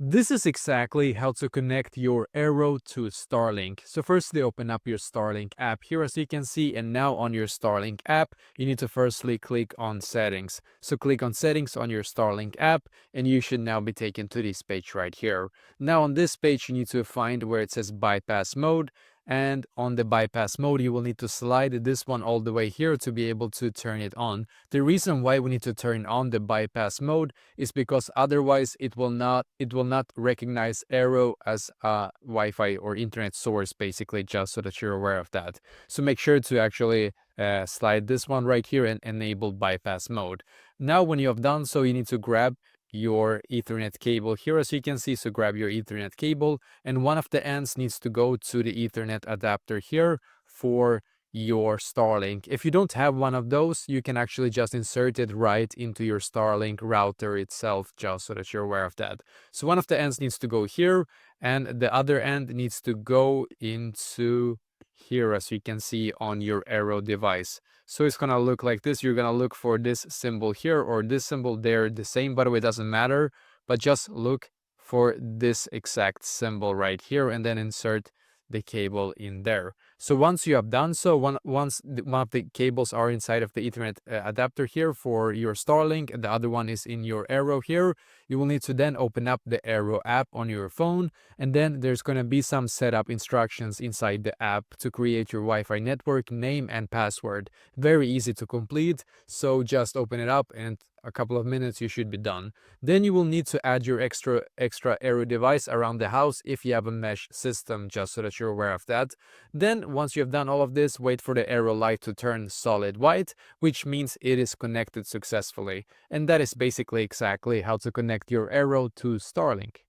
This is exactly how to connect your Eero to Starlink. So firstly, open up your Starlink app here as you can see, and now on your Starlink app, you need to firstly click on settings. So click on settings on your Starlink app, and you should now be taken to this page right here. Now on this page, you need to find where it says bypass mode. And on the bypass mode, you will need to slide this one all the way here to be able to turn it on. The reason why we need to turn on the bypass mode is because otherwise it will not recognize Eero as a Wi-Fi or internet source, basically, just so that you're aware of that. So make sure to actually slide this one right here and enable bypass mode. Now when you have done so, you need to grab your Ethernet cable here as you can see. So grab your Ethernet cable, and one of the ends needs to go to the Ethernet adapter here for your Starlink. If you don't have one of those, you can actually just insert it right into your Starlink router itself, just so that you're aware of that. So one of the ends needs to go here, and the other end needs to go into here, as you can see on your Eero device. So it's gonna look like this. You're gonna look for this symbol here or this symbol there, the same, by the way, it doesn't matter, but just look for this exact symbol right here and then insert the cable in there. So once you have done so, once one of the cables are inside of the Ethernet adapter here for your Starlink, and the other one is in your Eero here, you will need to then open up the Eero app on your phone, and then there's going to be some setup instructions inside the app to create your Wi-Fi network name and password. Very easy to complete, so just open it up and a couple of minutes you should be done. Then you will need to add your extra Eero device around the house if you have a mesh system, just so that you're aware of that. Then once you have done all of this, wait for the Eero light to turn solid white, which means it is connected successfully. And that is basically exactly how to connect your Eero to Starlink.